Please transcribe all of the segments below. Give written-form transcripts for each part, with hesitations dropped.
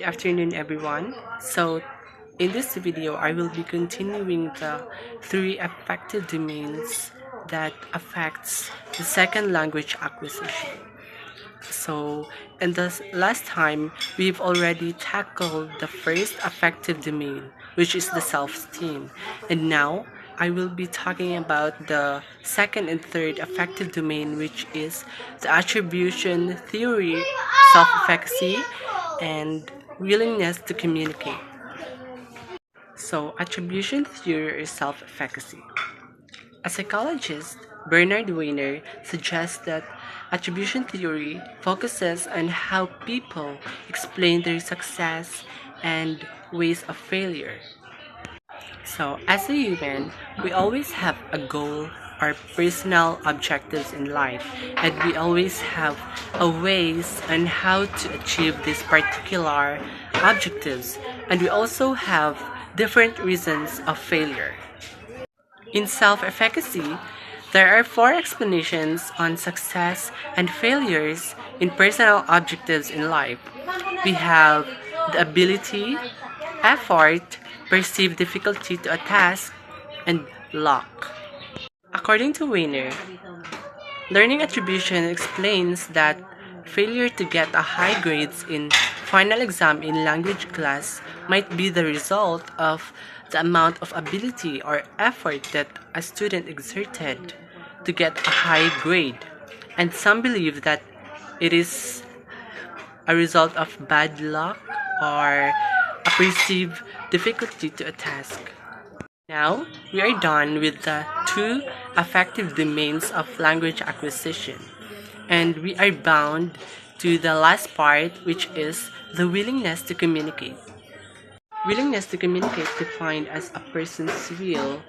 afternoon, everyone. In this video, I will be continuing the three affective domains that affects the second language acquisition. In the last time, we've already tackled the first affective domain, which is the self-esteem. And now, I will be talking about the second and third affective domain, which is the attribution theory, self-efficacy, and willingness to communicate. So, attribution theory or self-efficacy. A psychologist, Bernard Weiner, suggests that attribution theory focuses on how people explain their success and ways of failure. So, as a human, we always have a goal or personal objectives in life, and we always have a ways on how to achieve these particular objectives, and we also have different reasons of failure. In self-efficacy, there are four explanations on success and failures in personal objectives in life. We have the ability, effort, perceived difficulty to a task, and luck. According to Weiner, learning attribution explains that failure to get a high grades in final exam in language class might be the result of the amount of ability or effort that a student exerted to get a high grade, and some believe that it is a result of bad luck or a perceived difficulty to a task. Now, we are done with the two affective domains of language acquisition, and we are bound to the last part, which is the willingness to communicate. Willingness to communicate defined as a person's will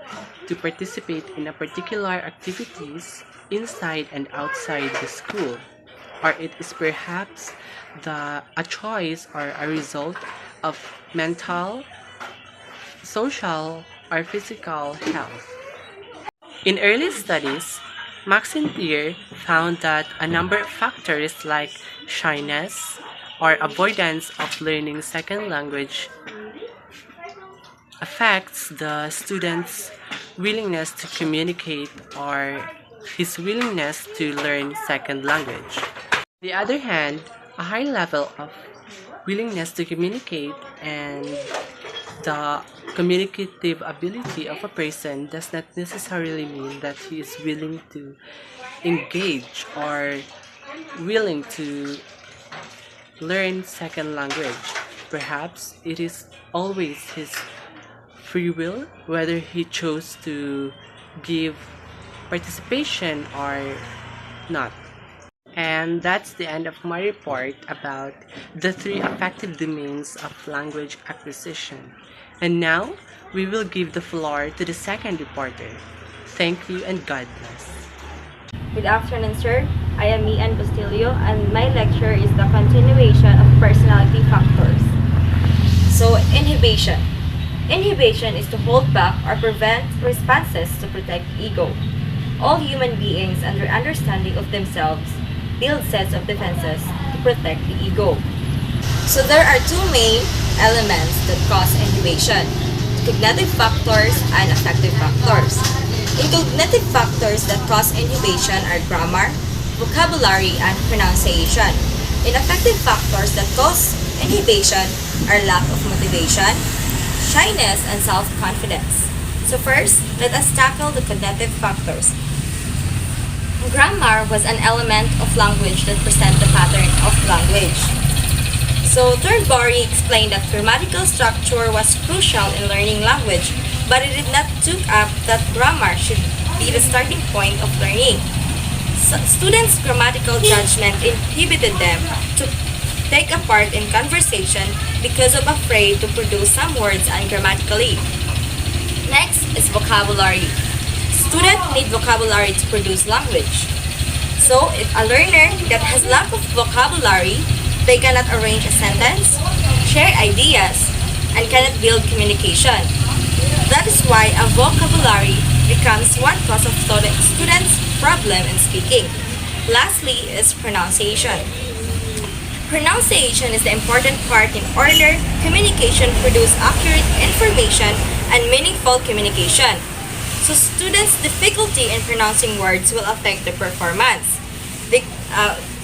to participate in a particular activities inside and outside the school, or it is perhaps a choice or a result of mental, social, or physical health. In early studies, Maxine Thier found that a number of factors like shyness or avoidance of learning second language affects the student's willingness to communicate or his willingness to learn second language. On the other hand, a high level of willingness to communicate and the communicative ability of a person does not necessarily mean that he is willing to engage or willing to learn second language. Perhaps it is always his free will whether he chose to give participation or not. And that's the end of my report about the three affective domains of language acquisition. And now, we will give the floor to the second reporter. Thank you and God bless. Good afternoon, sir. I am Mian Bustillo, and my lecture is the continuation of personality factors. So, inhibition. Inhibition is to hold back or prevent responses to protect ego. All human beings, under understanding of themselves, build sets of defenses to protect the ego. So there are two main elements that cause inhibition: cognitive factors and affective factors. In cognitive factors that cause inhibition are grammar, vocabulary, and pronunciation. In affective factors that cause inhibition are lack of motivation, shyness, and self-confidence. So first, let us tackle the cognitive factors. Grammar was an element of language that present the pattern of language. So Thornbury explained that grammatical structure was crucial in learning language, but it did not took up that grammar should be the starting point of learning. So students' grammatical judgment inhibited them to take a part in conversation because of afraid to produce some words ungrammatically. Next is vocabulary. Students need vocabulary to produce language. So, if a learner that has lack of vocabulary, they cannot arrange a sentence, share ideas, and cannot build communication. That is why a vocabulary becomes one cause of students' problem in speaking. Lastly is pronunciation. Pronunciation is the important part in oral communication, produce accurate information and meaningful communication. So students' difficulty in pronouncing words will affect their performance.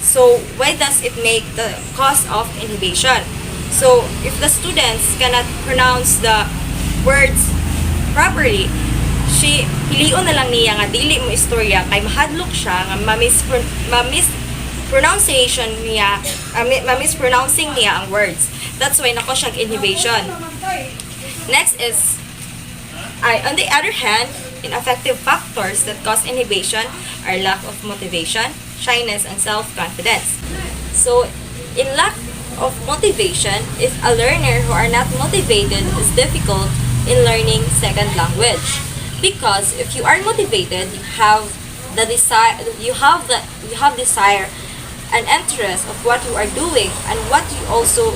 So why does it make the cause of inhibition? So if the students cannot pronounce the words properly, hilion na lang niya nga dili mo istorya kay mahadlok siya nga pronunciation niya, mispronouncing niya ang words. That's why nako siyang inhibition. Next is, on the other hand, ineffective factors that cause inhibition are lack of motivation, shyness, and self-confidence. So, in lack of motivation, if a learner who are not motivated is difficult in learning second language. Because if you are motivated, you have the desire, you have desire and interest of what you are doing and what you also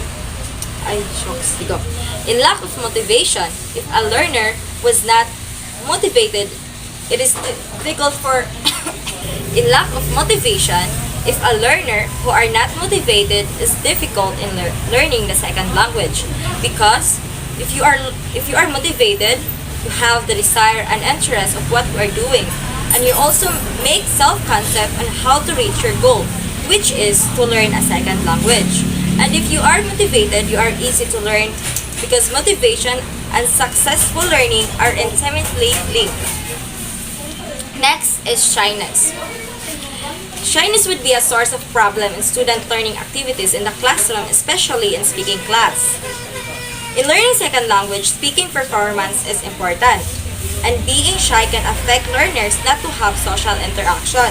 in lack of motivation, if a learner was not motivated, it is difficult for in lack of motivation, if a learner who are not motivated is difficult in learning the second language. Because if you are motivated, you have the desire and interest of what you are doing, and you also make self-concept on how to reach your goal, which is to learn a second language. And if you are motivated, you are easy to learn because motivation and successful learning are intimately linked. Next is shyness. Shyness would be a source of problem in student learning activities in the classroom, especially in speaking class. In learning second language, speaking performance is important, and being shy can affect learners not to have social interaction,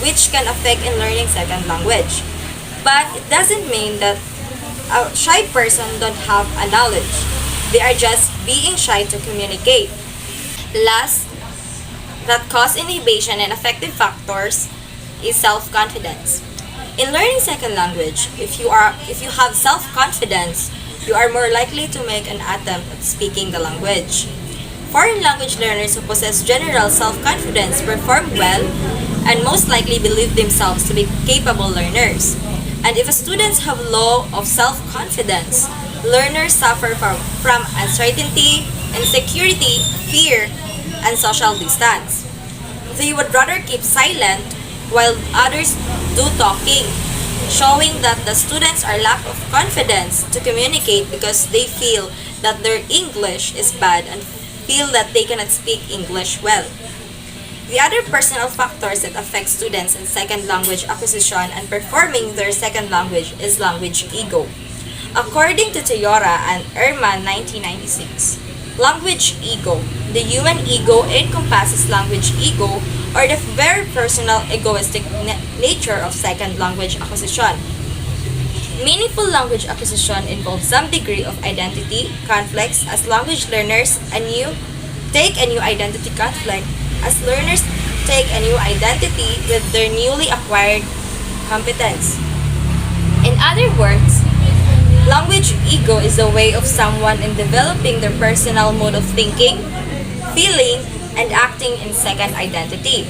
which can affect in learning second language. But it doesn't mean that a shy person don't have a knowledge. They are just being shy to communicate. Last, that cause inhibition and affective factors is self-confidence. In learning second language, if you have self-confidence, you are more likely to make an attempt at speaking the language. Foreign language learners who possess general self-confidence perform well and most likely believe themselves to be capable learners. And if students have low of self-confidence, learners suffer from uncertainty, insecurity, fear, and social distance. They would rather keep silent while others do talking, showing that the students are lack of confidence to communicate because they feel that their English is bad and feel that they cannot speak English well. The other personal factors that affect students in second language acquisition and performing their second language is language ego. According to Toyora and Ehrman 1996, language ego, the human ego encompasses language ego or the very personal egoistic nature of second language acquisition. Meaningful language acquisition involves some degree of identity conflicts as language learners take a new identity conflict as learners take a new identity with their newly acquired competence. In other words, language ego is a way of someone in developing their personal mode of thinking, feeling, and acting in second identity.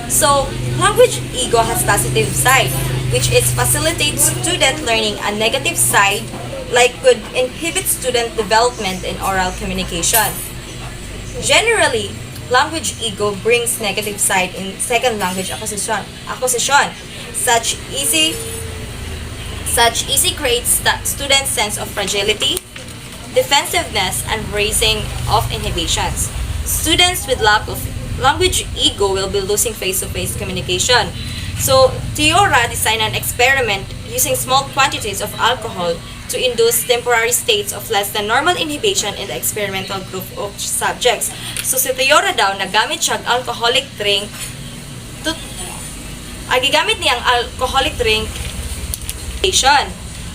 So, language ego has positive side, which is facilitates student learning, a negative side, like could inhibit student development in oral communication. Generally, language ego brings negative side in second language acquisition. Such easy creates students' sense of fragility, defensiveness, and raising of inhibitions. Students with lack of language ego will be losing face-to-face communication. So, Toyora designed an experiment using small quantities of alcohol to induce temporary states of less than normal inhibition in the experimental group of subjects. So, si Toyora daw, nagamit siya ang alcoholic drink gigamit niya ang alcoholic drink.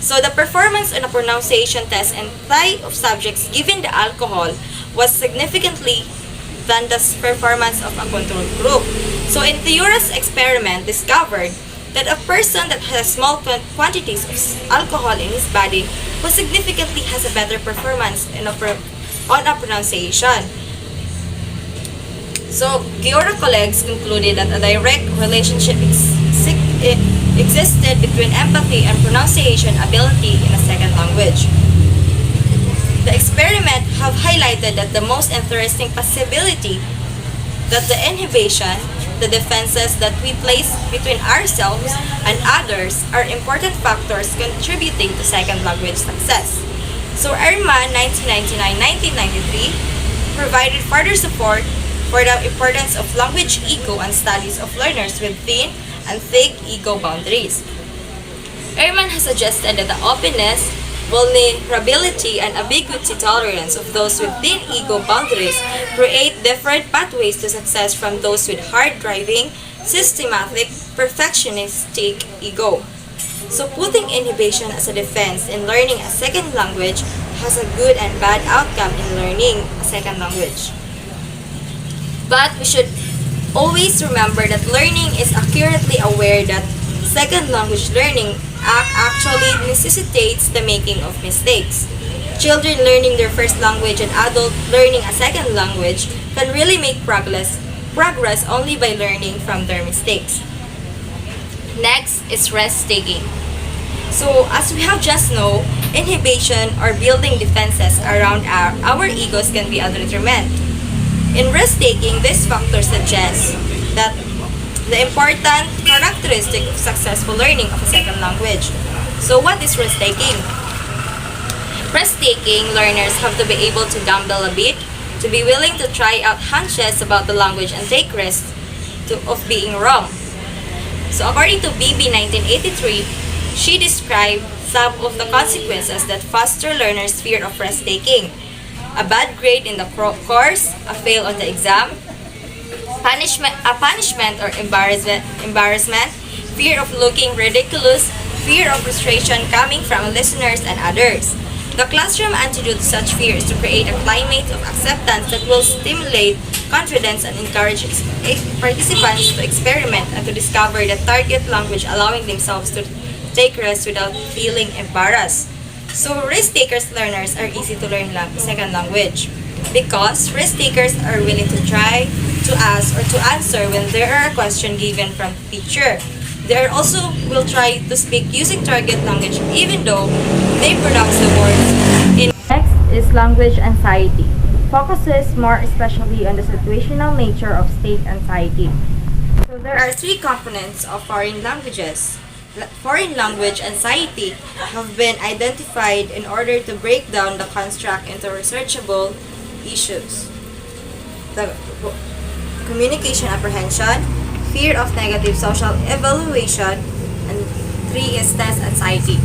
So, the performance on a pronunciation test and type of subjects given the alcohol was significantly than the performance of a control group. So, in Toyora's experiment, discovered that a person that has small quantities of alcohol in his body who significantly has a better performance on a pronunciation. So, Toyora colleagues concluded that a direct relationship existed between empathy and pronunciation ability in a second language. The experiment have highlighted that the most interesting possibility that the inhibition, the defenses that we place between ourselves and others are important factors contributing to second language success. So Ehrman 1999-1993 provided further support for the importance of language ego and studies of learners with thin and thick ego boundaries. Ehrman has suggested that the openness, vulnerability, and ambiguity tolerance of those with thin ego boundaries create different pathways to success from those with hard-driving, systematic, perfectionistic ego. So putting inhibition as a defense in learning a second language has a good and bad outcome in learning a second language. But we should always remember that learning is accurately aware that second language learning actually necessitates the making of mistakes. Children learning their first language and adults learning a second language can really make progress only by learning from their mistakes. Next is rest taking. So, as we have just know, inhibition or building defenses around our egos can be a deterrent. In rest taking, this factor suggests that the important characteristic of successful learning of a second language. So, what is rest taking? Rest taking learners have to be able to gamble a bit, to be willing to try out hunches about the language and take risks of being wrong. So according to BB 1983, she described some of the consequences that foster learners' fear of rest taking. A bad grade in the course, a fail on the exam, punishment or embarrassment, fear of looking ridiculous, fear of frustration coming from listeners and others. The classroom antidote to such fear is to create a climate of acceptance that will stimulate confidence and encourage participants to experiment and to discover the target language, allowing themselves to take risks without feeling embarrassed. So risk takers learners are easy to learn second language because risk takers are willing to try, to ask, or to answer when there are a question given from the teacher. They are also will try to speak using target language even though they pronounce the words in. Next is language anxiety. Focuses more especially on the situational nature of state anxiety. So there are three components of foreign languages. Foreign language anxiety have been identified in order to break down the construct into researchable issues. The communication apprehension, fear of negative social evaluation, and three is test anxiety.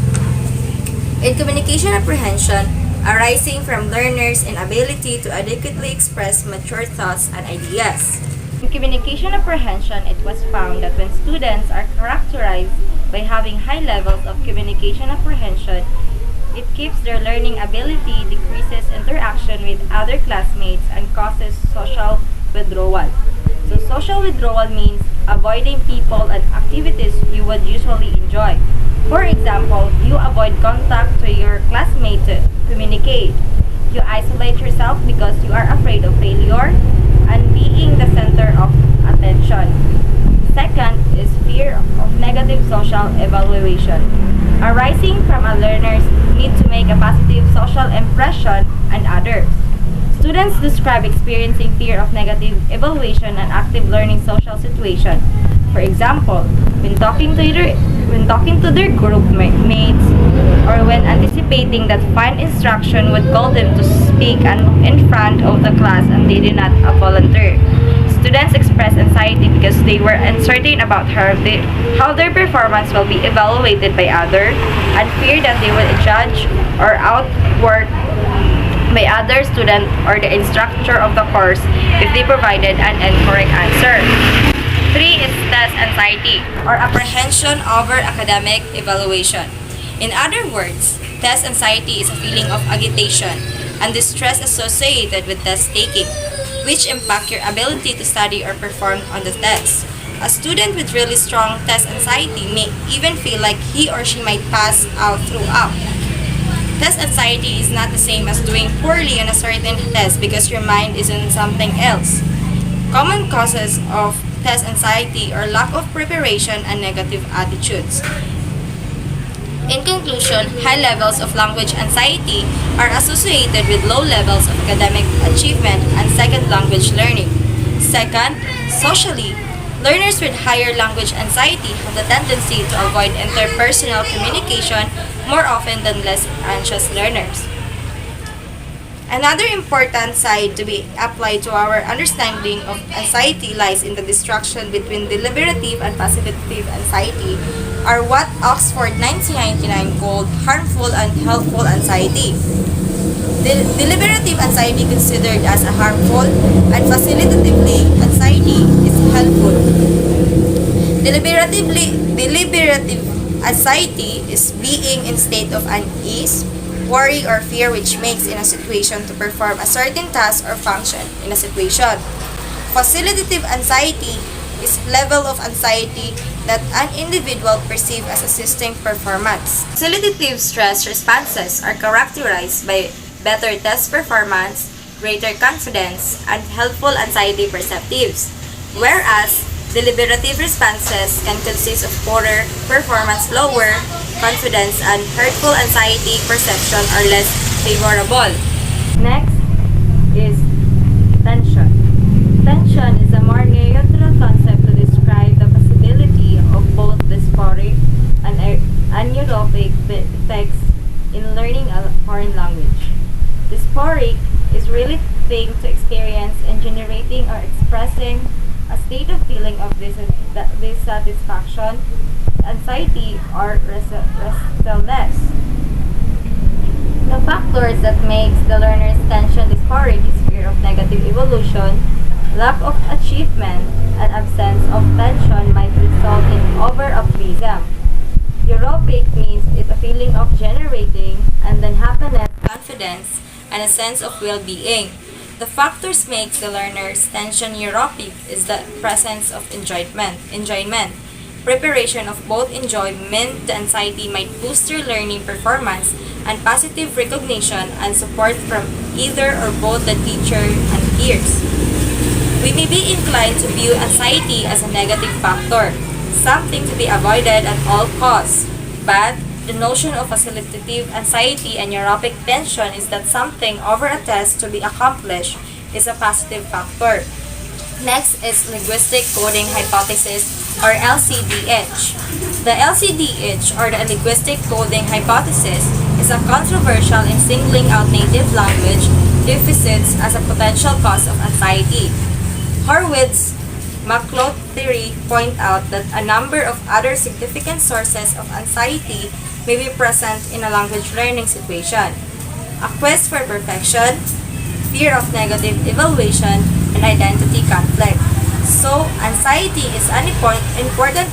In communication apprehension, arising from learners' inability to adequately express mature thoughts and ideas. In communication apprehension, it was found that when students are characterized by having high levels of communication apprehension, it keeps their learning ability, decreases interaction with other classmates, and causes social withdrawal. So social withdrawal means avoiding people and activities you would usually enjoy. For example, you avoid contact to your classmate to communicate. You isolate yourself because you are afraid of failure and being the center of attention. Second is fear of negative social evaluation, arising from a learner's need to make a positive social impression on others. Students describe experiencing fear of negative evaluation and active learning social situation. For example, when talking to their group mates, or when anticipating that fine instruction would call them to speak in front of the class and they did not volunteer. Students express anxiety because they were uncertain about how their performance will be evaluated by others and fear that they will judge or outwork by other student or the instructor of the course if they provided an incorrect answer. 3 is test anxiety or apprehension over academic evaluation. In other words, test anxiety is a feeling of agitation and distress associated with test taking, which impact your ability to study or perform on the test. A student with really strong test anxiety may even feel like he or she might pass out throughout. Test anxiety is not the same as doing poorly on a certain test because your mind is on something else. Common causes of test anxiety or lack of preparation and negative attitudes. In conclusion, high levels of language anxiety are associated with low levels of academic achievement and second language learning. Second, socially, learners with higher language anxiety have the tendency to avoid interpersonal communication more often than less anxious learners. Another important side to be applied to our understanding of anxiety lies in the distinction between deliberative and passivative anxiety, or what Oxford 1999 called harmful and helpful anxiety. Deliberative anxiety considered as a harmful and facilitatively anxiety is helpful. Deliberative anxiety is being in state of unease, worry or fear which makes in a situation to perform a certain task or function in a situation. Facilitative anxiety is level of anxiety that an individual perceives as assisting performance. Facilitative stress responses are characterized by better test performance, greater confidence, and helpful anxiety perceptives, whereas deliberative responses can consist of poorer performance, lower confidence, and hurtful anxiety perception are less favorable. Next is tension. Tension is a more neutral concept to describe the possibility of both dysphoric and aneuropic effects in learning a foreign language. Dysphoric is relating to experience and generating or expressing a state of feeling of dissatisfaction, anxiety, or restlessness. The factors that makes the learner's tension dysphoric is fear of negative evolution, lack of achievement, and absence of tension might result in over-optimism. Europic means it's a feeling of generating and then happiness, confidence, and a sense of well-being. The factors makes the learner's tension europic is the presence of enjoyment. Preparation of both enjoyment to anxiety might boost your learning performance, and positive recognition and support from either or both the teacher and peers. We may be inclined to view anxiety as a negative factor, something to be avoided at all costs, but the notion of facilitative anxiety and europic tension is that something over a test to be accomplished is a positive factor. Next is linguistic coding hypothesis, or LCDH. The LCDH, or the linguistic coding hypothesis, is a controversial in singling out native language deficits as a potential cause of anxiety. Horwitz McCloud theory point out that a number of other significant sources of anxiety may be present in a language learning situation. A quest for perfection, fear of negative evaluation, and identity conflict. So, anxiety is an important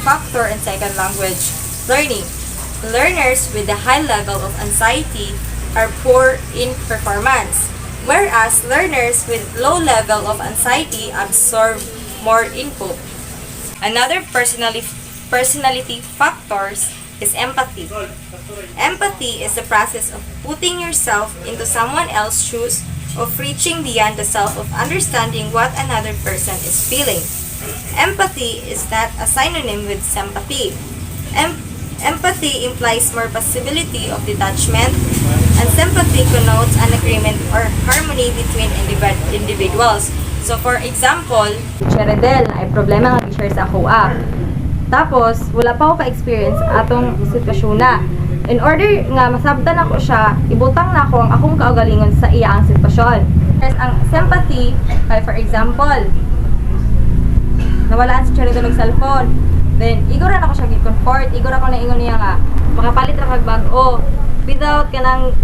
factor in second language learning. Learners with a high level of anxiety are poor in performance, whereas learners with low level of anxiety absorb more input. Another personality factors is empathy. Empathy is the process of putting yourself into someone else's shoes, of reaching beyond the self of understanding what another person is feeling. Empathy is not a synonym with sympathy. Empathy implies more possibility of detachment, and sympathy connotes an agreement or harmony between individuals. So for example, Cheredel ay problema nga share sa ako Tapos, wala pa ako ka-experience atong sitwasyon na. In order nga masabtan ako siya, ibutang na ako ang akong kaugalingon sa iya ang sitwasyon. There's ang sympathy, kay for example, nawalaan si Cherry ng cellphone. Then, igor na ako siya gi-comfort, igor ako na ingon niya nga, makapalit ra kag bag-o. Without kanang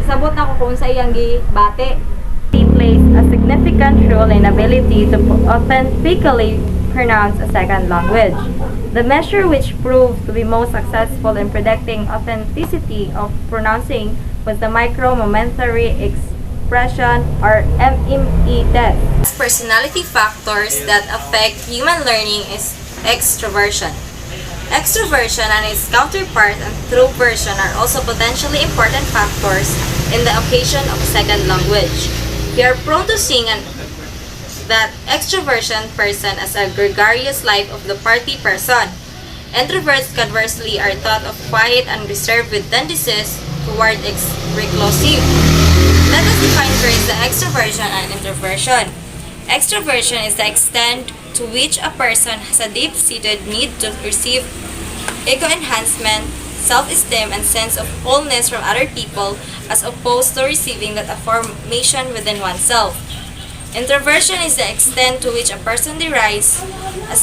isabot na ako kung sa iyang gibate. Plays a significant role in ability to authentically pronounce a second language. The measure which proved to be most successful in predicting authenticity of pronouncing was the micro-momentary expression, or MME test. Personality factors that affect human learning is extroversion. Extroversion and its counterpart, introversion, are also potentially important factors in the occasion of a second language. We are prone to seeing an that extroversion person as a gregarious life of the party person. Introverts conversely are thought of quiet and reserved with tendencies toward reclusive. Let us define first the extroversion and introversion. Extroversion is the extent to which a person has a deep-seated need to receive ego enhancement, self-esteem, and sense of wholeness from other people as opposed to receiving that affirmation within oneself. Introversion is the extent to which a person derives a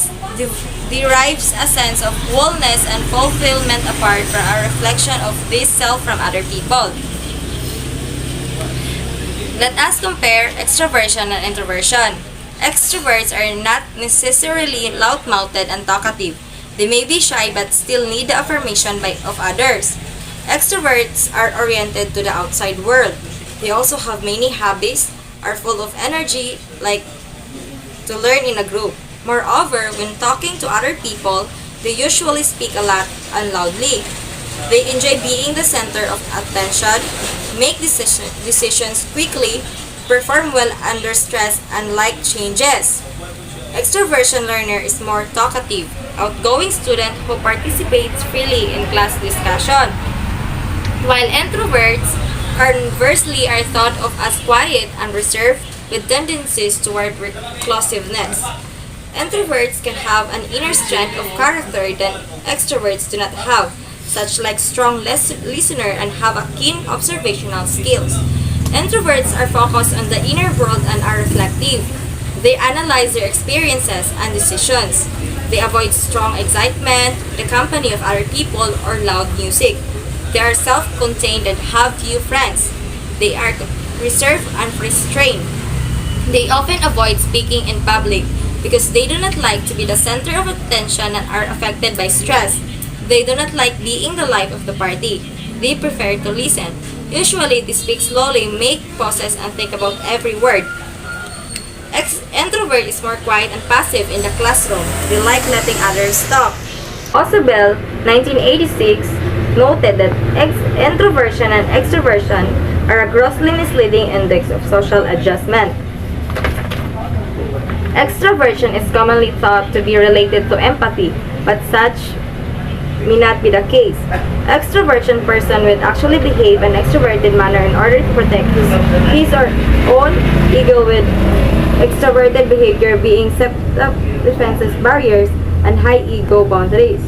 sense of wholeness and fulfillment apart from a reflection of this self from other people. Let us compare extroversion and introversion. Extroverts are not necessarily loud-mouthed and talkative. They may be shy but still need the affirmation of others. Extroverts are oriented to the outside world. They also have many hobbies, are full of energy, like to learn in a group. Moreover, when talking to other people, they usually speak a lot and loudly. They enjoy being the center of attention, make decisions quickly, perform well under stress, and like changes. Extroversion learner is more talkative, outgoing student who participates freely in class discussion, while introverts conversely are thought of as quiet and reserved with tendencies toward reclusiveness. Introverts can have an inner strength of character that extroverts do not have, such like strong listener and have a keen observational skills. Introverts are focused on the inner world and are reflective. They analyze their experiences and decisions. They avoid strong excitement, the company of other people, or loud music. They are self-contained and have few friends. They are reserved and restrained. They often avoid speaking in public because they do not like to be the center of attention and are affected by stress. They do not like being the life of the party. They prefer to listen. Usually, they speak slowly, make pauses, and think about every word. Introvert is more quiet and passive in the classroom. They like letting others talk. Ausubel, 1986, noted that introversion and extroversion are a grossly misleading index of social adjustment. Extroversion is commonly thought to be related to empathy, but such may not be the case. Extroversion person will actually behave in an extroverted manner in order to protect his or own ego, with extroverted behavior being self defenses barriers and high ego boundaries.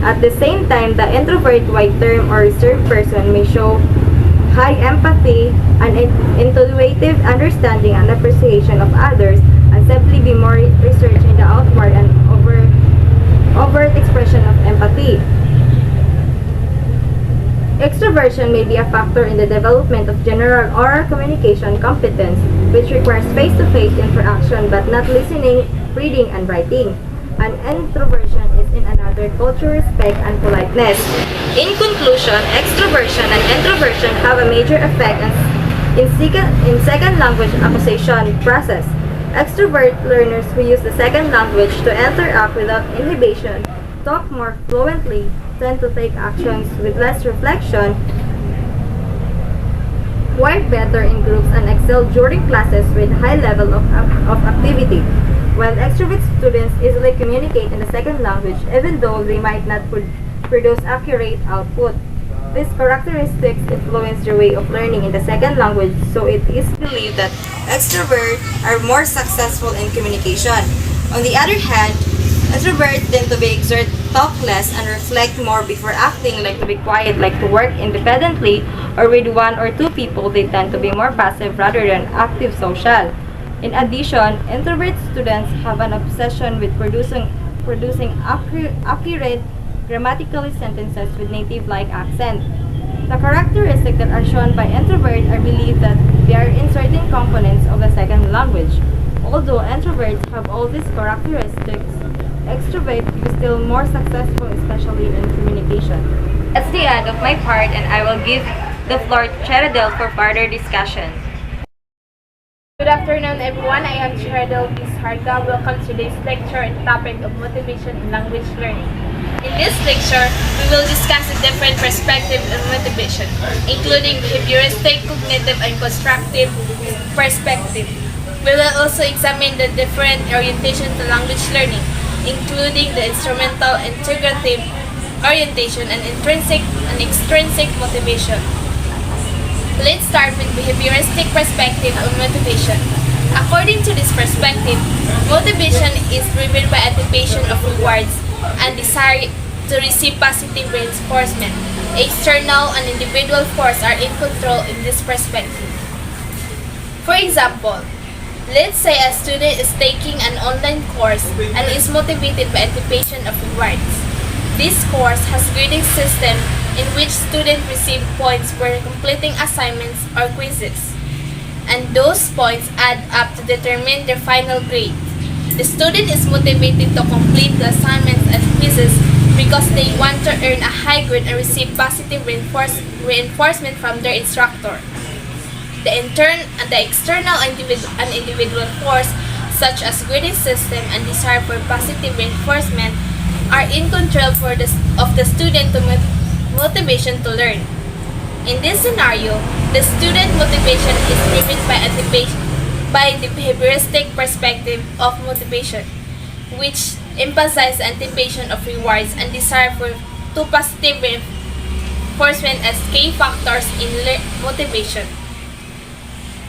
At the same time, the introvert white term or reserved person may show high empathy and intuitive understanding and appreciation of others, and simply be more research in the outward and overt expression of empathy. Extroversion may be a factor in the development of general oral communication competence, which requires face-to-face interaction but not listening, reading, and writing. And introversion is in another culture, respect, and politeness. In conclusion, extroversion and introversion have a major effect in second language acquisition process. Extrovert learners who use the second language to interact without inhibition, talk more fluently, tend to take actions with less reflection, work better in groups, and excel during classes with high level of activity. While extrovert students easily communicate in the second language even though they might not produce accurate output. These characteristics influence their way of learning in the second language, so it is believed that extroverts are more successful in communication. On the other hand, introverts tend to be exert, talk less, and reflect more before acting, like to be quiet, like to work independently, or with one or two people. They tend to be more passive rather than active social. In addition, introvert students have an obsession with producing accurate grammatically sentences with native-like accent. The characteristics that are shown by introverts are believed that they are in certain components of the second language. Although introverts have all these characteristics, extroverts are still more successful, especially in communication. That's the end of my part, and I will give the floor to Cheradel for further discussion. Good afternoon, everyone. I am Cheradel Pizarga. Welcome to today's lecture on the topic of motivation in language learning. In this lecture, we will discuss the different perspectives on motivation, including behavioristic, cognitive, and constructive perspective. We will also examine the different orientation to language learning, including the instrumental, integrative orientation, and intrinsic and extrinsic motivation. Let's start with behavioristic perspective on motivation. According to this perspective, motivation is driven by anticipation of rewards and desire to receive positive reinforcement. External and individual forces are in control in this perspective. For example, let's say a student is taking an online course and is motivated by anticipation of rewards. This course has grading system in which students receive points for completing assignments or quizzes, and those points add up to determine their final grade. The student is motivated to complete the assignments and quizzes because they want to earn a high grade and receive positive reinforcement from their instructor. The external and individual force, such as grading system and desire for positive reinforcement, are in control of the student to motivation to learn. In this scenario, the student motivation is driven by the behavioristic perspective of motivation, which emphasizes anticipation of rewards and desire for positive reinforcement as key factors in motivation.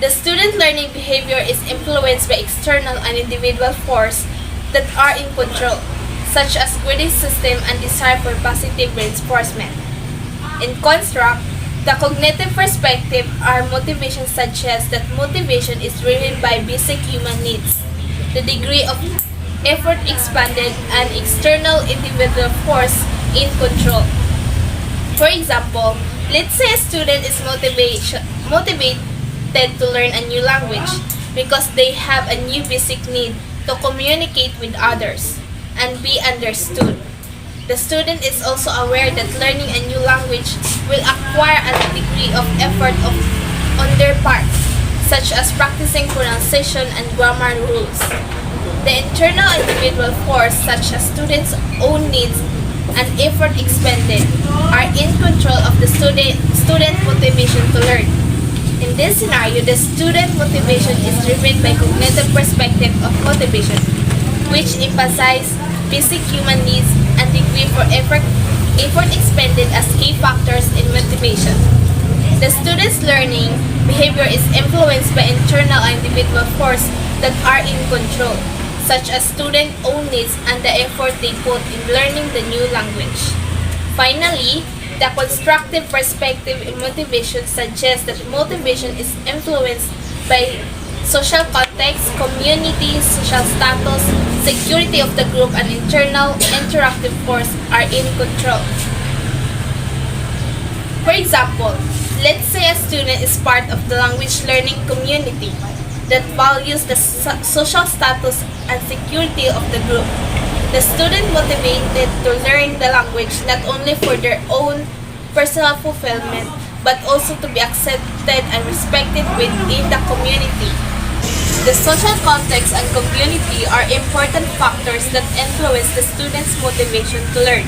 The student learning behavior is influenced by external and individual forces that are in control, such as grading system and desire for positive reinforcement. In construct, the cognitive perspective our motivation suggests that motivation is driven by basic human needs, the degree of effort expanded, and external individual force in control. For example, let's say a student is motivated to learn a new language because they have a new basic need to communicate with others and be understood. The student is also aware that learning a new language will acquire a degree of effort on their part, such as practicing pronunciation and grammar rules. The internal individual force, such as students' own needs and effort expended, are in control of the student motivation to learn. In this scenario, the student motivation is driven by cognitive perspective of motivation, which emphasizes basic human needs and degree for effort expended as key factors in motivation. The student's learning behavior is influenced by internal and individual forces that are in control, such as student own needs and the effort they put in learning the new language. Finally, the constructive perspective in motivation suggests that motivation is influenced by social context, community, social status, security of the group, and internal interactive force are in control. For example, let's say a student is part of the language learning community that values the social status and security of the group. The student motivated to learn the language not only for their own personal fulfillment, but also to be accepted and respected within the community. The social context and community are important factors that influence the student's motivation to learn.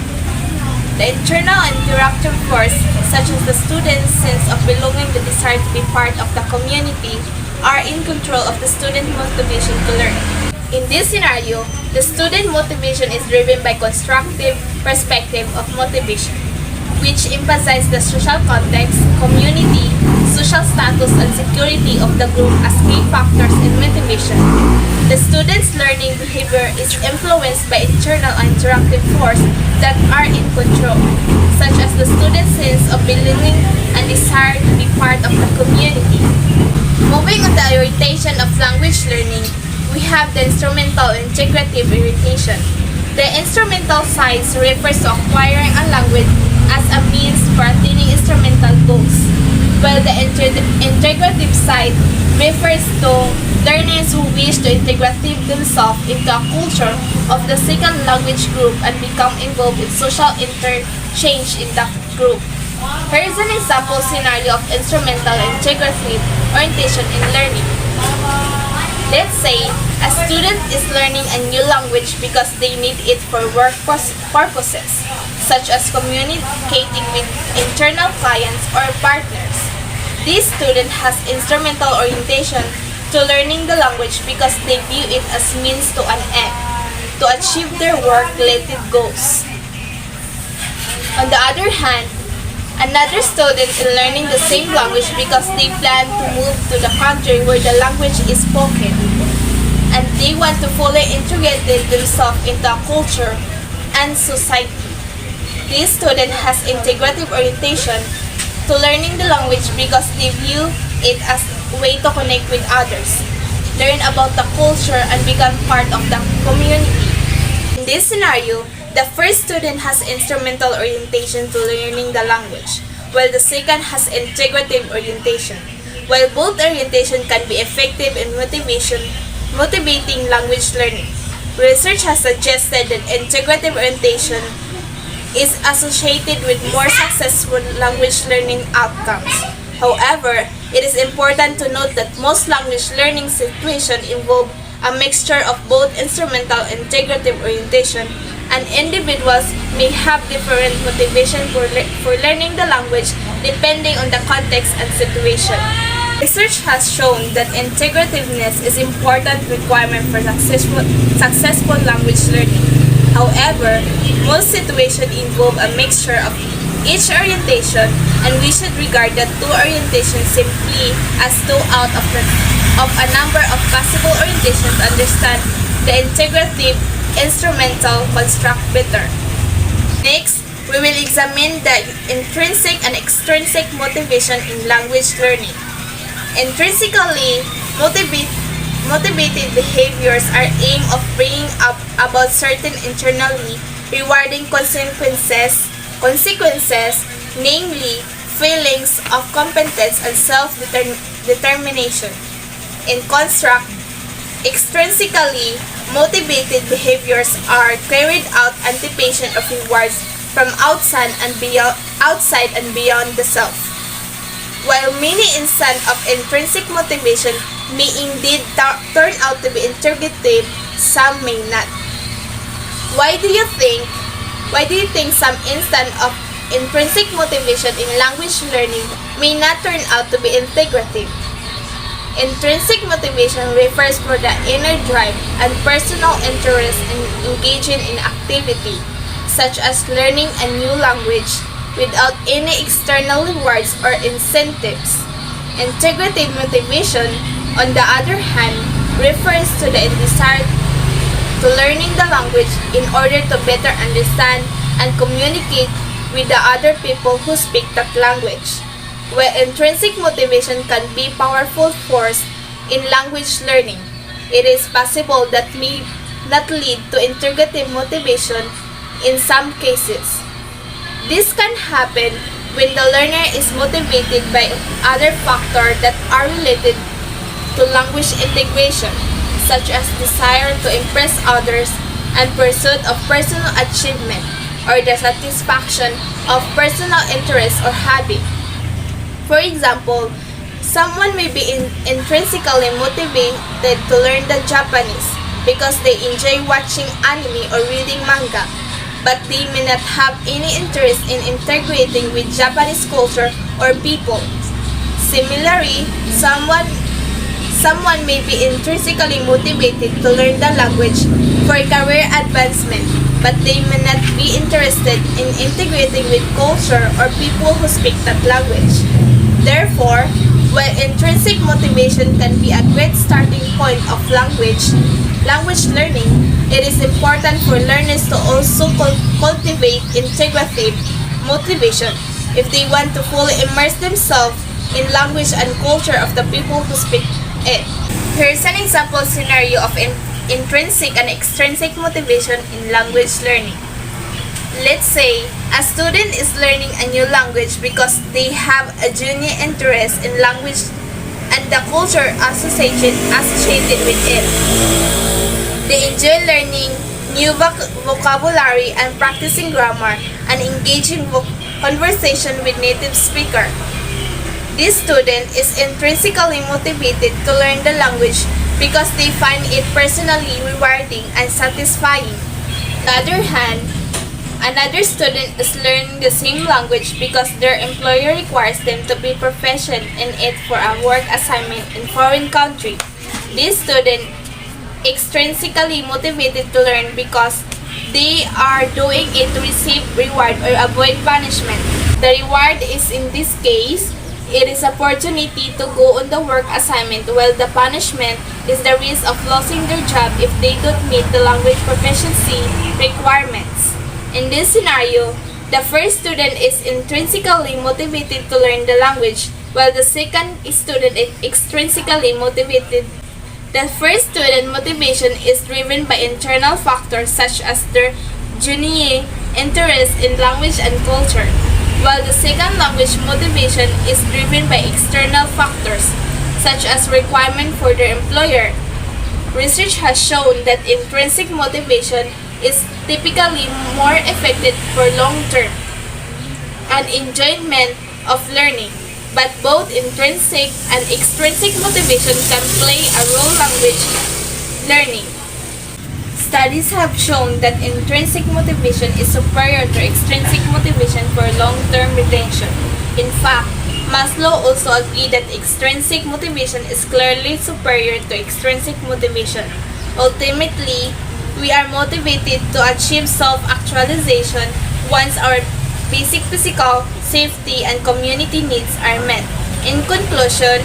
The internal and interactive force, such as the student's sense of belonging, the desire to be part of the community, are in control of the student motivation to learn. In this scenario, the student motivation is driven by constructive perspective of motivation, which emphasizes the social context, community, social status, and security of the group as key factors in motivation. The student's learning behavior is influenced by internal and interactive forces that are in control, such as the student's sense of belonging and desire to be part of the community. Moving on to the orientation of language learning, we have the instrumental and integrative orientation. The instrumental side refers to acquiring a language as a means for attaining instrumental goals, while the integrative side refers to learners who wish to integrate themselves into a culture of the second language group and become involved in social interchange in that group. Here is an example scenario of instrumental and integrative orientation in learning. Let's say a student is learning a new language because they need it for work purposes, such as communicating with internal clients or partners. This student has instrumental orientation to learning the language because they view it as means to an end, to achieve their work-related goals. On the other hand, another student is learning the same language because they plan to move to the country where the language is spoken, and they want to fully integrate themselves into a culture and society. This student has integrative orientation to learning the language because they view it as a way to connect with others, learn about the culture, and become part of the community. In this scenario, the first student has instrumental orientation to learning the language, while the second has integrative orientation. While both orientation can be effective in motivating language learning, research has suggested that integrative orientation is associated with more successful language learning outcomes. However, it is important to note that most language learning situations involve a mixture of both instrumental and integrative orientation, and individuals may have different motivation for learning the language depending on the context and situation. Research has shown that integrativeness is an important requirement for successful language learning. However, most situations involve a mixture of each orientation, and we should regard the two orientations simply as two out of a number of possible orientations to understand the integrative instrumental construct better. Next, we will examine the intrinsic and extrinsic motivation in language learning. Intrinsically motivated behaviors are aimed of bringing up about certain internally rewarding consequences, namely feelings of competence and self-determination. In construct, extrinsically motivated behaviors are carried out anticipation of rewards from outside and beyond the self. While many instances of intrinsic motivation may indeed turn out to be integrative, some may not. Why do you think some instance of intrinsic motivation in language learning may not turn out to be integrative? Intrinsic motivation refers to the inner drive and personal interest in engaging in activity, such as learning a new language, without any external rewards or incentives. Integrative motivation, on the other hand, refers to the desire to learning the language in order to better understand and communicate with the other people who speak that language. While intrinsic motivation can be a powerful force in language learning, it is possible that may not lead to integrative motivation in some cases. This can happen when the learner is motivated by other factors that are related to language integration, such as desire to impress others and pursuit of personal achievement, or the satisfaction of personal interest or hobby. For example, someone may be intrinsically motivated to learn the Japanese because they enjoy watching anime or reading manga, but they may not have any interest in integrating with Japanese culture or people. Similarly, someone may be intrinsically motivated to learn the language for career advancement, but they may not be interested in integrating with culture or people who speak that language. Therefore, while intrinsic motivation can be a great starting point of language learning, it is important for learners to also cultivate integrative motivation if they want to fully immerse themselves in language and culture of the people who speak it. Here's an example scenario of intrinsic and extrinsic motivation in language learning. Let's say a student is learning a new language because they have a genuine interest in language and the culture associated with it. They enjoy learning new vocabulary and practicing grammar and engaging conversation with native speaker. This student is intrinsically motivated to learn the language because they find it personally rewarding and satisfying. On the other hand, another student is learning the same language because their employer requires them to be proficient in it for a work assignment in foreign country. This student extrinsically motivated to learn because they are doing it to receive reward or avoid punishment. The reward is, in this case, it is opportunity to go on the work assignment, while the punishment is the risk of losing their job if they don't meet the language proficiency requirements. In this scenario, the first student is intrinsically motivated to learn the language, while the second student is extrinsically motivated. The first student motivation is driven by internal factors such as their genuine interest in language and culture, while the second language motivation is driven by external factors such as requirement for their employer. Research has shown that intrinsic motivation is typically more effective for long-term and enjoyment of learning, but both intrinsic and extrinsic motivation can play a role in language learning. Studies have shown that intrinsic motivation is superior to extrinsic motivation for long-term retention. In fact, Maslow also agreed that extrinsic motivation is clearly superior to extrinsic motivation. Ultimately, we are motivated to achieve self-actualization once our basic physical, safety, and community needs are met. In conclusion,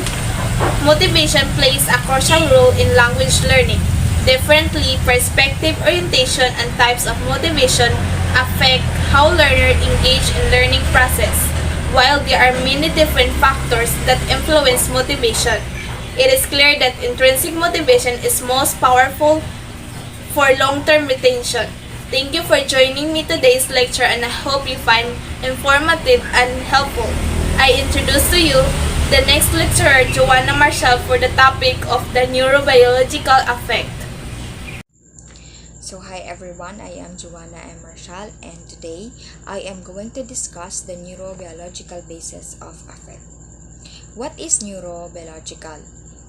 motivation plays a crucial role in language learning. Differently, perspective, orientation, and types of motivation affect how learners engage in learning process. While there are many different factors that influence motivation, it is clear that intrinsic motivation is most powerful for long-term retention. Thank you for joining me today's lecture, and I hope you find informative and helpful. I introduce to you the next lecturer, Joanna Marshall, for the topic of the neurobiological effect. So hi everyone, I am Joanna M. Marshall, and today I am going to discuss the neurobiological basis of affect. What is neurobiological?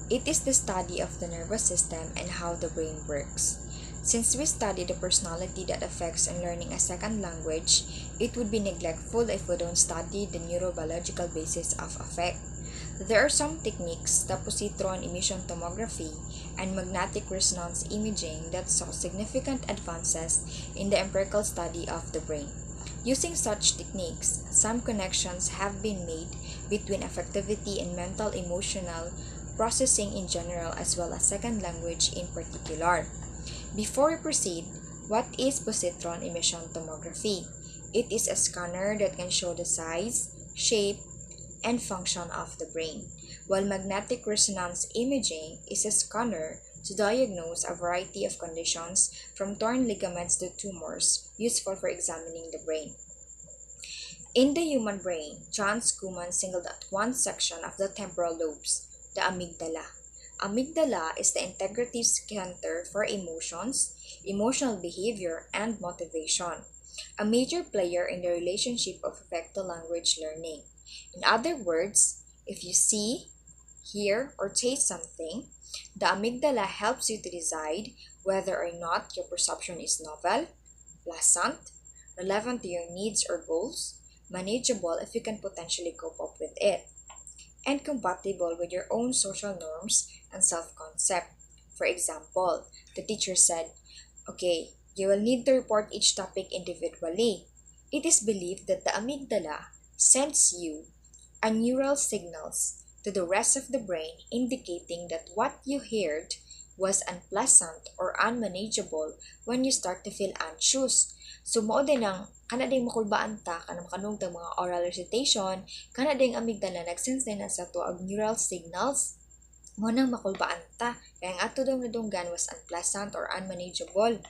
It is the study of the nervous system and how the brain works. Since we study the personality that affects in learning a second language, it would be neglectful if we don't study the neurobiological basis of affect. There are some techniques, the positron emission tomography and magnetic resonance imaging, that saw significant advances in the empirical study of the brain. Using such techniques, some connections have been made between affectivity and mental emotional processing in general, as well as second language in particular. Before we proceed, what is positron emission tomography? It is a scanner that can show the size, shape, and function of the brain, while magnetic resonance imaging is a scanner to diagnose a variety of conditions from torn ligaments to tumors, useful for examining the brain. In the human brain, John Schumann singled out one section of the temporal lobes, the amygdala. Amygdala is the integrative center for emotions, emotional behavior, and motivation, a major player in the relationship of affect to language learning. In other words, if you see, hear, or taste something, the amygdala helps you to decide whether or not your perception is novel, pleasant, relevant to your needs or goals, manageable if you can potentially cope up with it, and compatible with your own social norms and self-concept. For example, the teacher said, "Okay, you will need to report each topic individually." It is believed that the amygdala sends you a neural signals to the rest of the brain indicating that what you heard was unpleasant or unmanageable when you start to feel anxious. So mao din ang kanading makulbaan ta kanang kanungtang mga oral recitation, kanading amygdala nagsend din sa tuag neural signals mo nang makulbaan ta kaya ang ato nadunggan was unpleasant or unmanageable.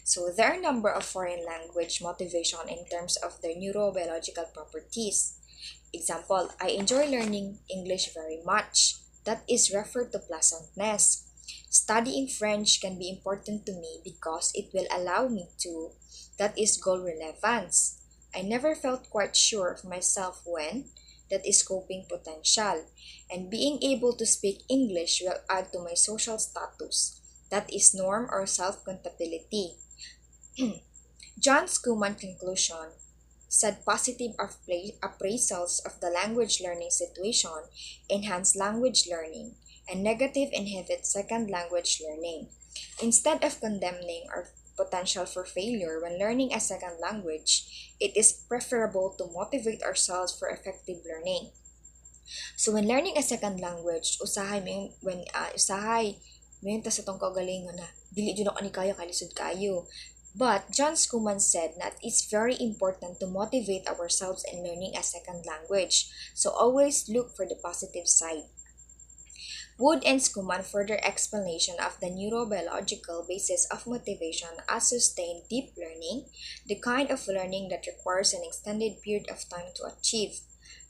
So there are a number of foreign language motivation in terms of their neurobiological properties. Example, I enjoy learning English very much. That is referred to pleasantness. Studying French can be important to me because it will allow me to, that is goal relevance. I never felt quite sure of myself when, that is coping potential. And being able to speak English will add to my social status, that is norm or self-compatibility. John Schumann conclusion said positive appraisals of the language learning situation enhance language learning, and negative inhibit second language learning. Instead of condemning our potential for failure when learning a second language, it is preferable to motivate ourselves for effective learning. So when learning a second language, usahay mo yung ta sa tong kaugalingon na dili jud ako ni kayo kalisod kayo. But John Schumann said that it's very important to motivate ourselves in learning a second language. So always look for the positive side. Wood and Schumann further explanation of the neurobiological basis of motivation as sustained deep learning, the kind of learning that requires an extended period of time to achieve.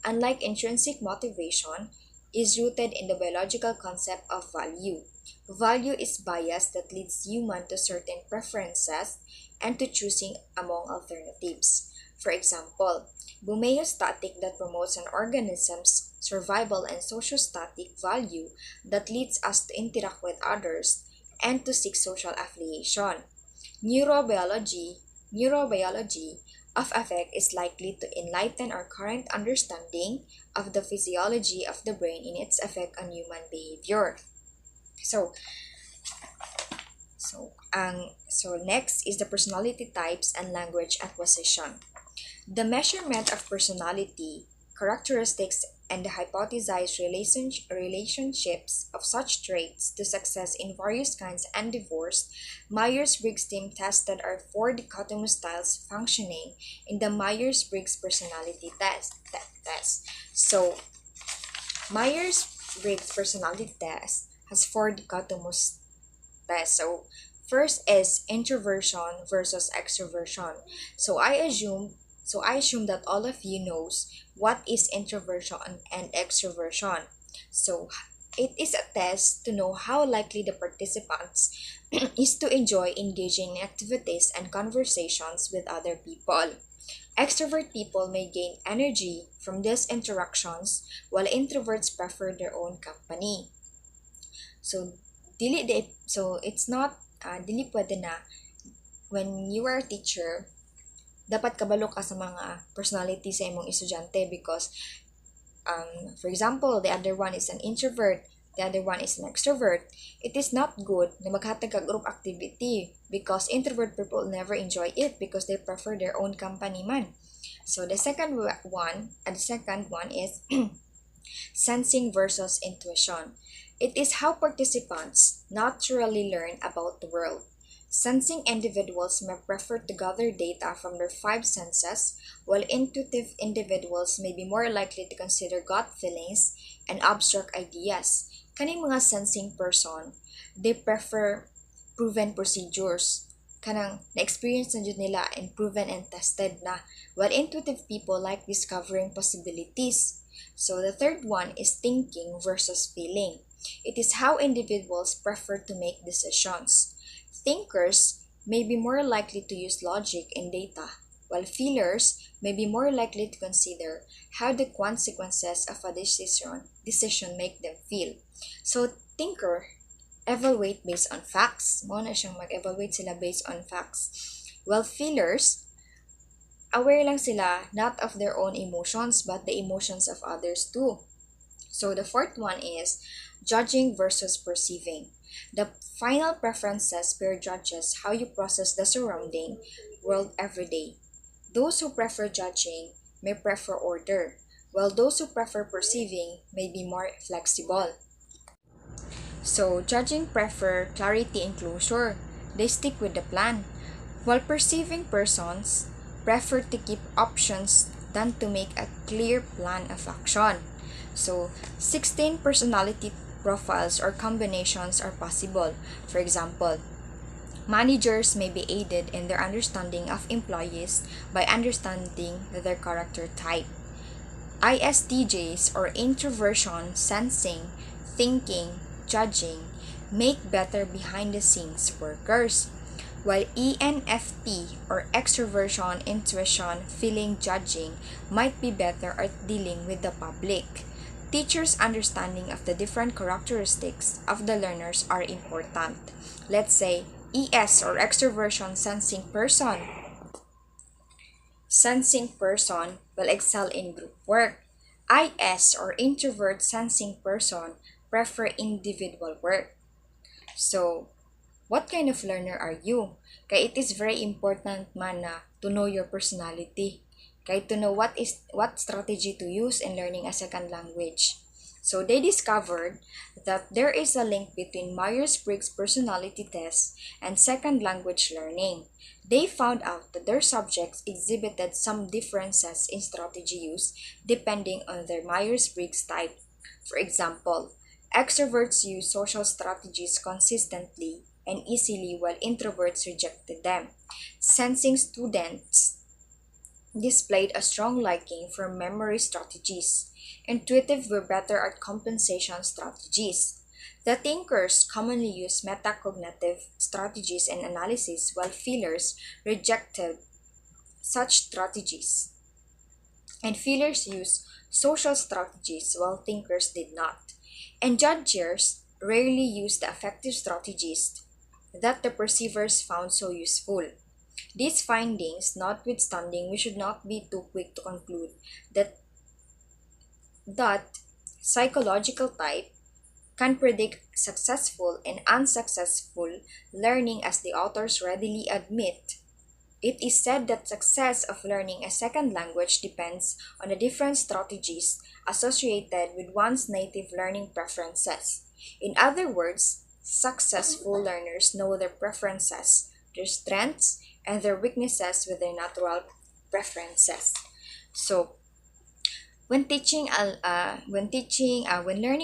Unlike intrinsic motivation, is rooted in the biological concept of value. Value is bias that leads human to certain preferences and to choosing among alternatives. For example, homeostatic that promotes an organism's survival and sociostatic value that leads us to interact with others and to seek social affiliation. Neurobiology of affect is likely to enlighten our current understanding of the physiology of the brain in its effect on human behavior. So next is the personality types and language acquisition. The measurement of personality, characteristics, and the hypothesized relationships of such traits to success in various kinds and divorce, Myers-Briggs team tested our 4 dichotomous styles functioning in the Myers-Briggs personality test. So, Myers-Briggs personality test has 4 dichotomous tests. So, first is introversion versus extroversion. So I assume that all of you knows what is introversion and extroversion. So it is a test to know how likely the participants is to enjoy engaging in activities and conversations with other people. Extrovert people may gain energy from these interactions while introverts prefer their own company. So it's not dili pwede na when you are a teacher dapat kabalo ka sa mga personality sa imong estudyante because for example, the other one is an introvert, the other one is an extrovert. It is not good na maghatag ka group activity because introvert people never enjoy it because they prefer their own company man. So the second one is sensing versus intuition. It is how participants naturally learn about the world. Sensing individuals may prefer to gather data from their 5 senses, while intuitive individuals may be more likely to consider gut feelings and abstract ideas. Kaning mga sensing person, they prefer proven procedures. Kanang na-experience na jud nila and proven and tested na, while intuitive people like discovering possibilities. So the third one is thinking versus feeling. It is how individuals prefer to make decisions. Thinkers may be more likely to use logic and data, while feelers may be more likely to consider how the consequences of a decision make them feel. So, thinker evaluate based on facts. Mo na siyang mag-evaluate sila based on facts. While feelers, aware lang sila not of their own emotions but the emotions of others too. So, the fourth one is judging versus perceiving. The final preferences pair judges how you process the surrounding world every day. Those who prefer judging may prefer order, while those who prefer perceiving may be more flexible. So, judging prefer clarity and closure. They stick with the plan, while perceiving persons prefer to keep options than to make a clear plan of action. So, 16 personality profiles or combinations are possible. For example, managers may be aided in their understanding of employees by understanding their character type. ISTJs or introversion, sensing, thinking, judging make better behind-the-scenes workers, while ENFP or extroversion, intuition, feeling, judging might be better at dealing with the public. Teachers' understanding of the different characteristics of the learners are important. Let's say ES or extroversion sensing person will excel in group work. IS or introvert sensing person prefer individual work. So, what kind of learner are you? Kaya it is very important man na to know your personality. Kaya to know what strategy to use in learning a second language. So they discovered that there is a link between Myers-Briggs personality test and second language learning. They found out that their subjects exhibited some differences in strategy use depending on their Myers-Briggs type. For example, extroverts use social strategies consistently and easily while introverts rejected them. Sensing students displayed a strong liking for memory strategies. Intuitive were better at compensation strategies. The thinkers commonly use metacognitive strategies and analysis while feelers rejected such strategies. And feelers use social strategies while thinkers did not. And judgers rarely use the affective strategies that the perceivers found so useful. These findings notwithstanding, we should not be too quick to conclude that psychological type can predict successful and unsuccessful learning as the authors readily admit. It is said that success of learning a second language depends on the different strategies associated with one's native learning preferences. In other words, successful learners know their preferences, their strengths, and their weaknesses with their natural preferences. So, when learning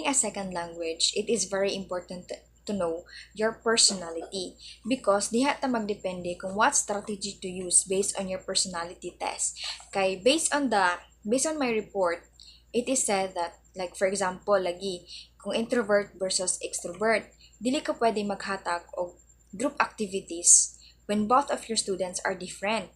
a second language, it is very important to know your personality because diha ta magdepende kung what strategy to use based on your personality test. Kay based on my report, it is said that like for example lagi kung introvert versus extrovert, dili ka pwede maghatag og group activities when both of your students are different.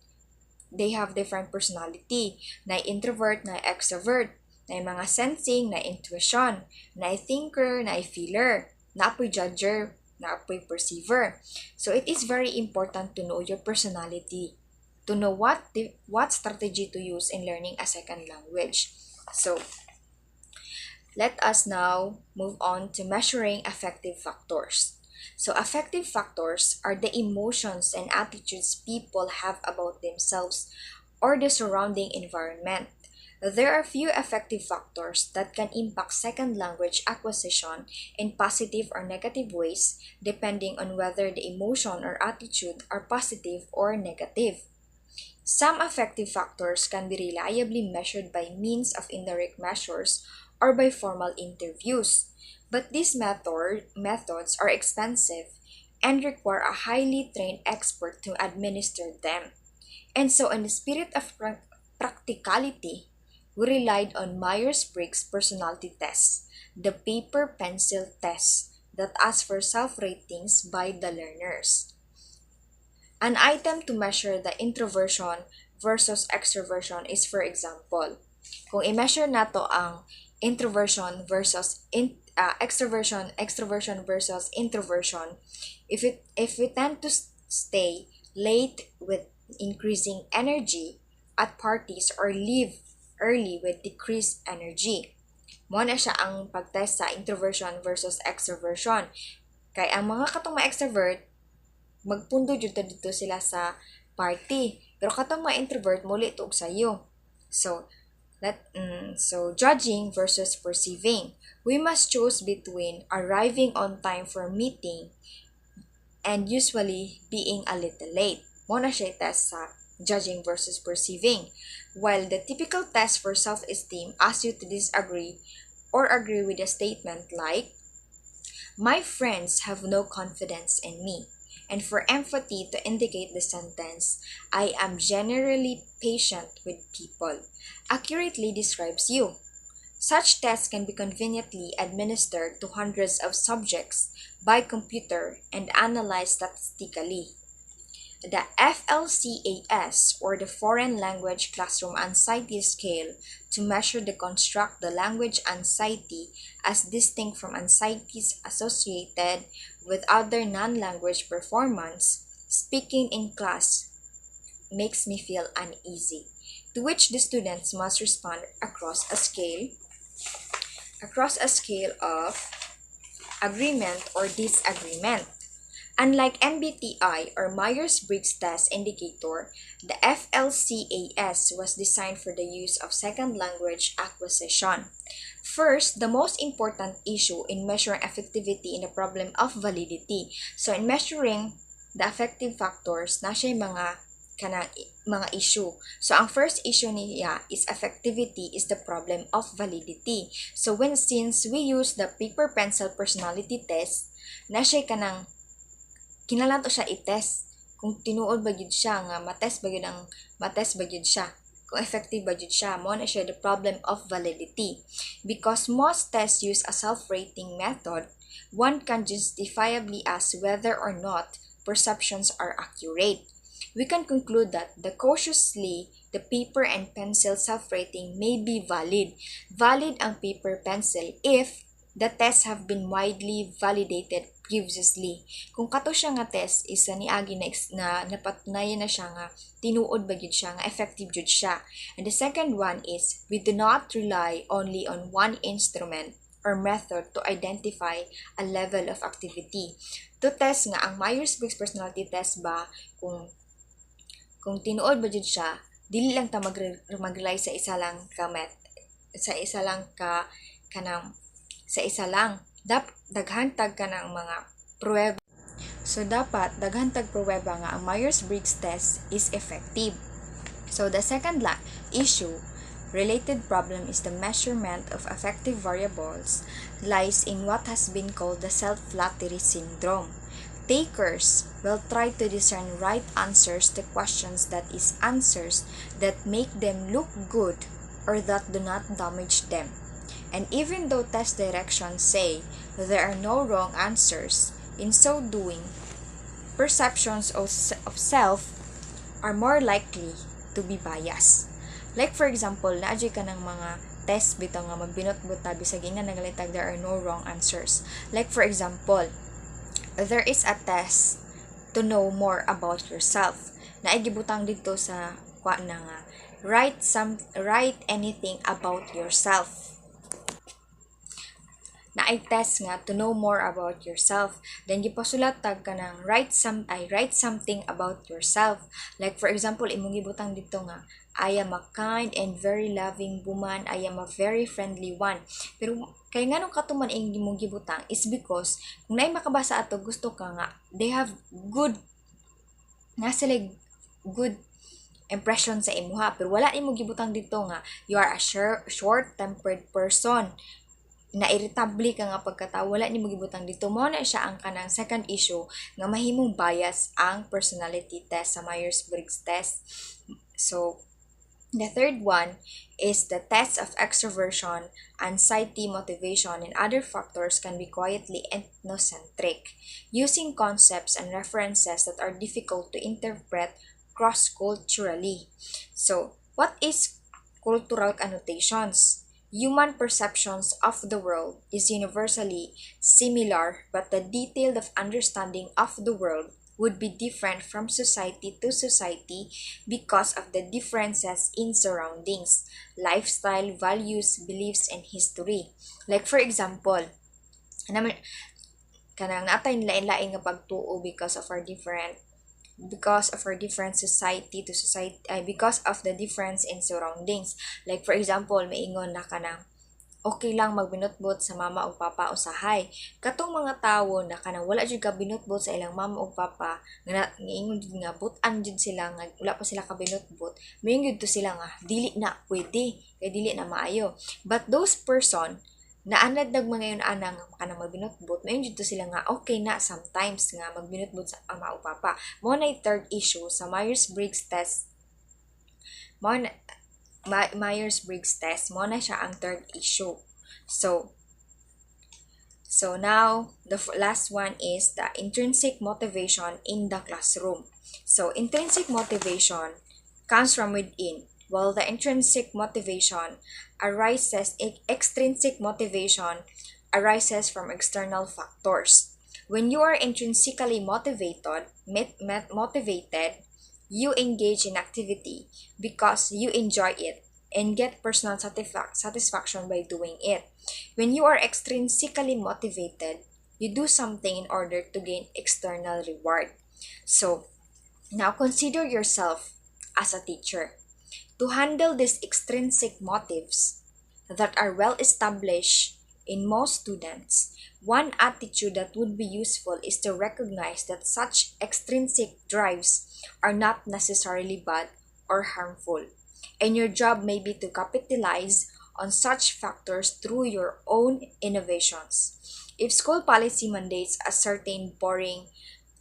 They have different personality. Na introvert, na extrovert, na mga sensing, na intuition, na thinker, na feeler, na apoy judger, na apoy perceiver. So it is very important to know your personality, to know what strategy to use in learning a second language. So let us now move on to measuring affective factors. So, affective factors are the emotions and attitudes people have about themselves or the surrounding environment. There are few affective factors that can impact second language acquisition in positive or negative ways depending on whether the emotion or attitude are positive or negative. Some affective factors can be reliably measured by means of indirect measures or by formal interviews. But these methods are expensive and require a highly trained expert to administer them. And so, in the spirit of practicality, we relied on Myers-Briggs personality tests, the paper-pencil test that asks for self-ratings by the learners. An item to measure the introversion versus extroversion is for example, kung i-measure nato ang introversion versus extroversion versus introversion, if we tend to stay late with increasing energy at parties or leave early with decreased energy. Mo na siya ang pagtest sa introversion versus extroversion. Kay ang mga katong extrovert magpundo jud dito sila sa party. Pero katong mga introvert muli tuog sayo. So judging versus perceiving. We must choose between arriving on time for meeting and usually being a little late. Mo na siya test sa judging versus perceiving. While the typical test for self-esteem asks you to disagree or agree with a statement like, my friends have no confidence in me. And for empathy to indicate the sentence, I am generally patient with people, accurately describes you. Such tests can be conveniently administered to hundreds of subjects by computer and analyzed statistically. The FLCAS, or the Foreign Language Classroom Anxiety Scale, to measure the construct the language anxiety as distinct from anxieties associated with other non-language performance, speaking in class makes me feel uneasy, to which the students must respond across a scale of agreement or disagreement. Unlike MBTI or Myers-Briggs Test Indicator, the FLCAS was designed for the use of second language acquisition. First, the most important issue in measuring effectivity in the problem of validity. So, in measuring the affective factors, na siya mga issue. So, ang first issue niya is effectivity is the problem of validity. So, since we use the paper-pencil personality test, na siya kinalan to siya i-test kung tinuod ba gyud siya nga matest ba gyud siya kung effective ba gyud siya mo na siya the problem of validity. Because most tests use a self-rating method, one can justifiably ask whether or not perceptions are accurate. We can conclude that the paper and pencil self-rating may be valid ang paper pencil if the tests have been widely validated previously. Kung kato siya nga test, isa ni Agi na napatunayan na siya nga tinuod ba gyud siya nga effective gyud siya. And the second one is we do not rely only on one instrument or method to identify a level of activity. To test nga ang Myers-Briggs personality test ba kung tinuod ba gyud siya, dili lang ta mag-rely sa isa lang daghantag ka ng mga pruweba. So, dapat daghantag pruweba nga ang Myers-Briggs test is effective. So, the second issue, related problem is the measurement of affective variables lies in what has been called the self-flattery syndrome. Takers will try to discern right answers to questions that is answers that make them look good or that do not damage them. And even though test directions say there are no wrong answers, in so doing, perceptions of self are more likely to be biased. Like for example, naadyo ka ng mga test bitaw nga magbinot-bot ta bisag ina nagalitag there are no wrong answers. Like for example, there is a test to know more about yourself. Naigibutang dito sa nga write anything about yourself. Na-test nga to know more about yourself. Then gipasulat tag ka ng write something about yourself. Like for example, imong gibutang dito nga I am a kind and very loving woman. I am a very friendly one. Pero kay nganong katuman ang imong gibutang is because kung naay makabasa ato gusto ka nga they have good impression sa imuha. Pero wala imong gibutang dito nga you are a short-tempered person. Na-irritable ka nga pagkatao, wala ni mo gibutang dito. Mo na siya ang kanang second issue nga mahimong bias ang personality test sa Myers-Briggs test. So, the third one is the test of extroversion, anxiety, motivation, and other factors can be quietly ethnocentric, using concepts and references that are difficult to interpret cross-culturally. So, what is cultural annotations? Human perceptions of the world is universally similar, but the detail of understanding of the world would be different from society to society because of the differences in surroundings, lifestyle, values, beliefs, and history. Like for example, kanang natay lain-lain nga pagtuo because of our different society to society, because of the difference in surroundings. Like for example, maingon na kanang okay lang magbinutbot sa mama o papa usahay. Katong mga tawo na kanang wala jud ka binutbot sa ilang mama o papa, nga ingon jud nga butan jud sila nga wala pa sila ka binutbot, mayon jud to sila nga dili na pwede, kay dili na maayo. But those person na anad nagmangayon anang kanang magbinutbot, mayon jud to sila nga okay na sometimes nga magbinutbot sa ama o papa. Mo na third issue sa Myers-Briggs test. Myers-Briggs test mo na siya ang third issue. So now the last one is the intrinsic motivation in the classroom. So intrinsic motivation comes from within, while the extrinsic motivation arises from external factors. When you are intrinsically motivated, you engage in activity because you enjoy it and get personal satisfaction by doing it. When you are extrinsically motivated, You do something in order to gain external reward. So, now consider yourself as a teacher. To handle these extrinsic motives that are well established in most students, one attitude that would be useful is to recognize that such extrinsic drives are not necessarily bad or harmful, and your job may be to capitalize on such factors through your own innovations. If school policy mandates a certain boring,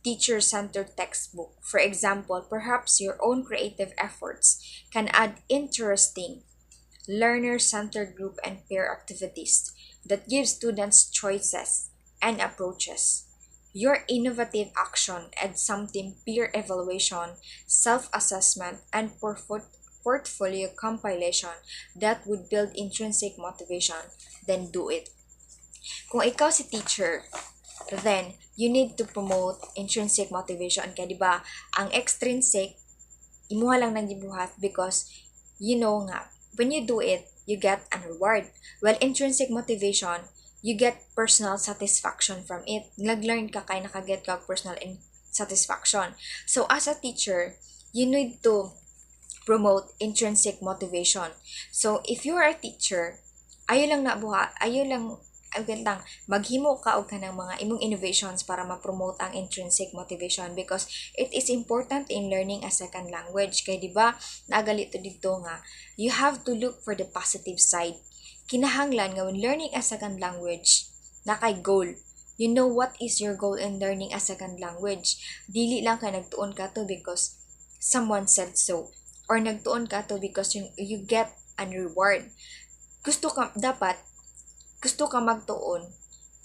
teacher-centered textbook, for example, perhaps your own creative efforts can add interesting, learner-centered group and peer activities that give students choices and approaches. Your innovative action adds something peer evaluation, self-assessment, and portfolio compilation that would build intrinsic motivation, then do it. Kung ikaw si teacher, then you need to promote intrinsic motivation. Kaya di ba ang extrinsic, imuha lang nang gibuhat because you know nga, when you do it, you get an reward. Well, intrinsic motivation, you get personal satisfaction from it. Nag-learn ka kaya nakaget ka personal satisfaction. So, as a teacher, you need to promote intrinsic motivation. So, if you are a teacher, ayo lang maghimo ka og kanang mga imong innovations para ma-promote ang intrinsic motivation because it is important in learning a second language. Kay di ba nagalito dito nga you have to look for the positive side. Kinahanglan nga when learning a second language na kay goal. You know what is your goal in learning a second language. Dili lang ka nagtuon ka to because someone said so, or nagtuon ka to because you get an reward. Gusto ka magtuon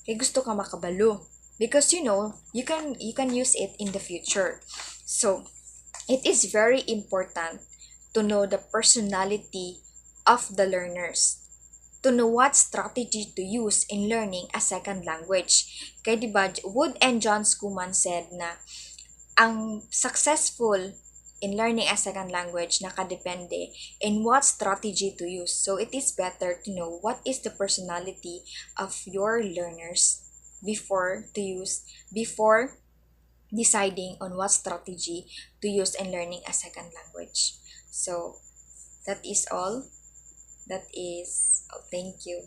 kay gusto ka makabalo because you know you can use it in the future. So it is very important to know the personality of the learners, to know what strategy to use in learning a second language. Kay diba Wood and John Schumann said na ang successful in learning a second language nakadepende in what strategy to use. So it is better to know what is the personality of your learners before deciding on what strategy to use in learning a second language. So that is all. Thank you.